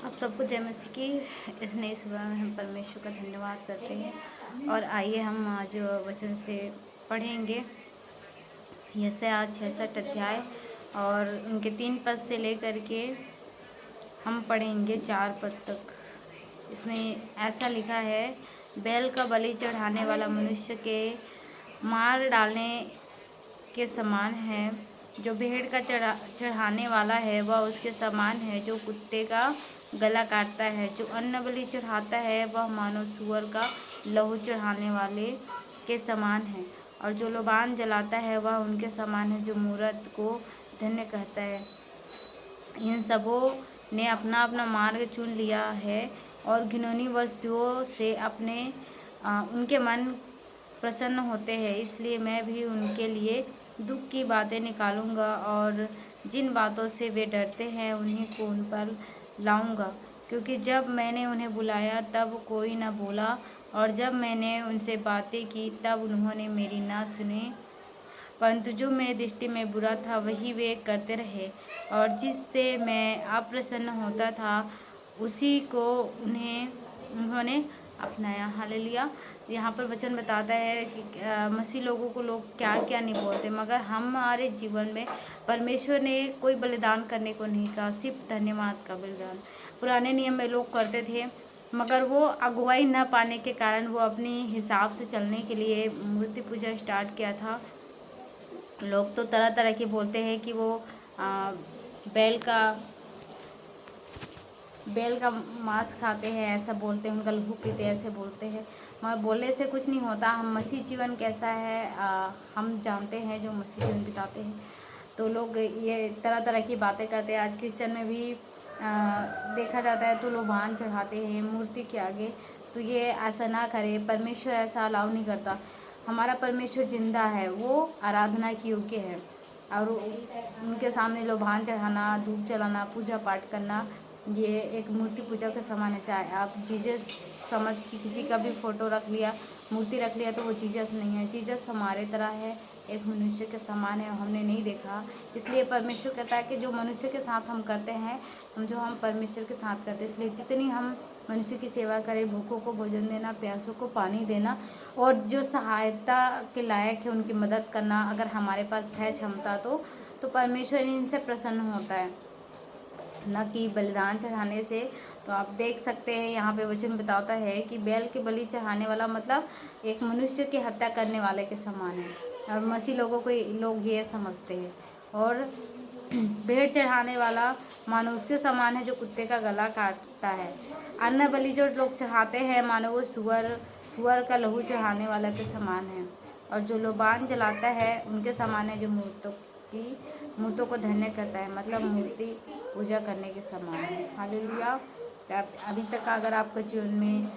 आप सबको जय मसीह की इस नई सुबह में हम परमेश्वर का धन्यवाद करते हैं। और आइए हम आज वचन से पढ़ेंगे यशायाह आज 66 अध्याय और उनके 3 पद से लेकर के हम पढ़ेंगे 4 पद तक। इसमें ऐसा लिखा है, बैल का बलि चढ़ाने वाला मनुष्य के मार डालने के समान है, जो भेड़ का चढ़ाने वाला है वह उसके समान है, जो कुत्ते का गला काटता है। जो अन्न बलि चढ़ाता है वह मानो सूअर का लहू चढ़ाने वाले के समान है, और जो लोबान जलाता है वह उनके समान है, जो मूरत को धन्य कहता है। इन सबों ने अपना अपना मार्ग चुन लिया है और घिनौनी वस्तुओं से उनके मन प्रसन्न होते हैं। इसलिए मैं भी उनके लिए दुख की बातें निकालूंगा और जिन बातों से वे डरते हैं उन्हीं को उन पर लाऊंगा। क्योंकि जब मैंने उन्हें बुलाया तब कोई न बोला, और जब मैंने उनसे बातें की तब उन्होंने मेरी ना सुनी। परंतु जो मेरी दृष्टि में बुरा था वही वे करते रहे, और जिससे मैं अप्रसन्न होता था उसी को उन्होंने अपनाया। हालेलुया। यहाँ पर वचन बताता है कि मसीह लोगों को लोग क्या क्या नहीं बोलते, मगर हमारे जीवन में परमेश्वर ने कोई बलिदान करने को नहीं कहा, सिर्फ धन्यवाद का बलिदान। पुराने नियम में लोग करते थे, मगर वो अगुवाई न पाने के कारण वो अपनी हिसाब से चलने के लिए मूर्ति पूजा स्टार्ट किया था। लोग तो तरह तरह के बोलते हैं कि वो बैल का मांस खाते हैं, ऐसा बोलते हैं, उनका लहू पीते हैं, ऐसे बोलते हैं। मगर बोलने से कुछ नहीं होता। हम मसीह जीवन कैसा है हम जानते हैं, जो मसीह जीवन बिताते हैं। तो लोग ये तरह तरह की बातें करते हैं। आज क्रिश्चियन में भी देखा जाता है तो लोबान चढ़ाते हैं मूर्ति के आगे। तो ये ऐसा ना करें, परमेश्वर ऐसा अलाउ नहीं करता। हमारा परमेश्वर जिंदा है, वो आराधना की योग्य है, और उनके सामने लोबान चढ़ाना, धूप जलाना, पूजा पाठ करना ये एक मूर्ति पूजा के समान है। चाहे आप जीसस समझ के किसी का भी फोटो रख लिया, मूर्ति रख लिया, तो वो जीसस नहीं है। जीसस हमारे तरह है, एक मनुष्य के समान है, हमने नहीं देखा। इसलिए परमेश्वर कहता है कि जो मनुष्य के साथ हम करते हैं, हम परमेश्वर के साथ करते हैं। इसलिए जितनी हम मनुष्य की सेवा करें, भूखों को भोजन देना, प्यासों को पानी देना, और जो सहायता के लायक है उनकी मदद करना, अगर हमारे पास है क्षमता तो परमेश्वर इनसे प्रसन्न होता है, न कि बलिदान चढ़ाने से। तो आप देख सकते हैं यहाँ पे वचन बताता है कि बैल के बलि चढ़ाने वाला मतलब एक मनुष्य की हत्या करने वाले के समान है, और मसीह लोगों को लोग ये समझते हैं। और भेड़ चढ़ाने वाला मानो उसके समान है, जो कुत्ते का गला काटता है। अन्न बलि जो लोग चढ़ाते हैं मानो वो सुअर का लहू चढ़ाने वाला के समान है, और जो लोबान जलाता है उनके समान है, जो मूर्तों को धन्य करता है, मतलब मूर्ति पूजा करने के समान है। हालेलुया। अभी तक अगर आपके जीवन में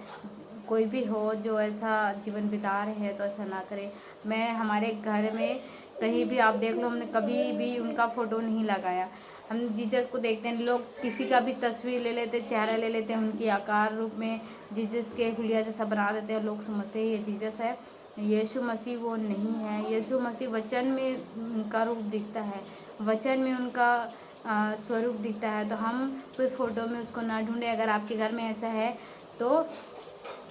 कोई भी हो जो ऐसा जीवन बिता रहे हैं तो ऐसा ना करें। मैं हमारे घर में कहीं भी आप देख लो, हमने कभी भी उनका फ़ोटो नहीं लगाया। हम जीसस को देखते हैं, लोग किसी का भी तस्वीर ले लेते, चेहरा ले लेते हैं, उनकी आकार रूप में जीसस के हुलिया जैसा बना देते हैं, लोग समझते हैं ये जीसस है। यीशु मसीह वो नहीं है। यीशु मसीह वचन में उनका रूप दिखता है, वचन में उनका स्वरूप दिखता है। तो हम कोई फ़ोटो में उसको ना ढूंढें। अगर आपके घर में ऐसा है तो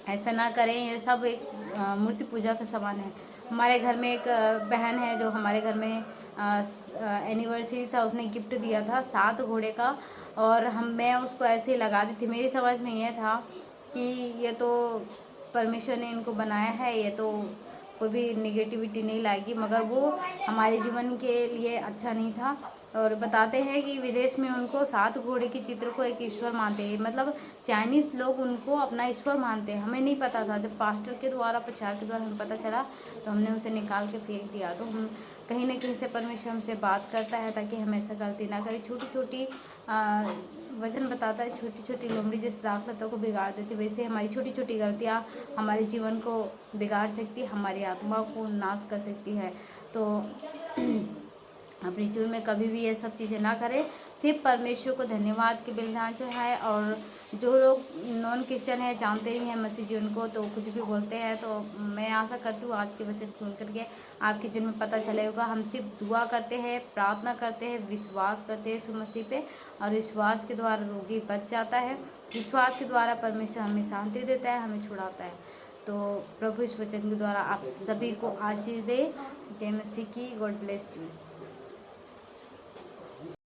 ऐसा ना करें, ये सब एक मूर्ति पूजा का समान है। हमारे घर में एक बहन है जो हमारे घर में एनिवर्सरी था, उसने गिफ्ट दिया था 7 घोड़े का, और मैं उसको ऐसे ही लगा दी थी। मेरी समझ में ये था कि ये तो परमेश्वर ने इनको बनाया है, ये तो कोई भी निगेटिविटी नहीं लाएगी, मगर वो हमारे जीवन के लिए अच्छा नहीं था। और बताते हैं कि विदेश में उनको 7 घोड़े के चित्र को एक ईश्वर मानते हैं, मतलब चाइनीज़ लोग उनको अपना ईश्वर मानते हैं। हमें नहीं पता था, जब पास्टर के द्वारा प्रचार के द्वारा हमें पता चला तो हमने उसे निकाल के फेंक दिया। तो हम कहीं ना कहीं से परमेश्वर हमसे बात करता है ताकि हम ऐसा गलती ना करें। छोटी छोटी वचन बताता है, छोटी छोटी लोमड़ी जिस दाखलतों को बिगाड़ देती, वैसे हमारी छोटी छोटी गलतियाँ हमारे जीवन को बिगाड़ सकती, हमारी आत्मा को नाश कर सकती है। तो अपने जीवन में कभी भी ये सब चीज़ें ना करें। सिर्फ परमेश्वर को धन्यवाद के बलिदान चढ़ाए। और जो लोग नॉन क्रिश्चियन है, जानते ही हैं मसीह जीवन को, तो कुछ भी बोलते हैं। तो मैं आशा करती हूँ आज के वचन सुन करके आपके जीवन में पता चला होगा। हम सिर्फ दुआ करते हैं, प्रार्थना करते हैं, विश्वास करते हैं यीशु मसीह पे, और विश्वास के द्वारा रोगी बच जाता है। विश्वास के द्वारा परमेश्वर हमें शांति देता है, हमें छुड़ाता है। तो प्रभु इस वचन के द्वारा आप सभी को आशीष दे। जय मसीह की। God bless you.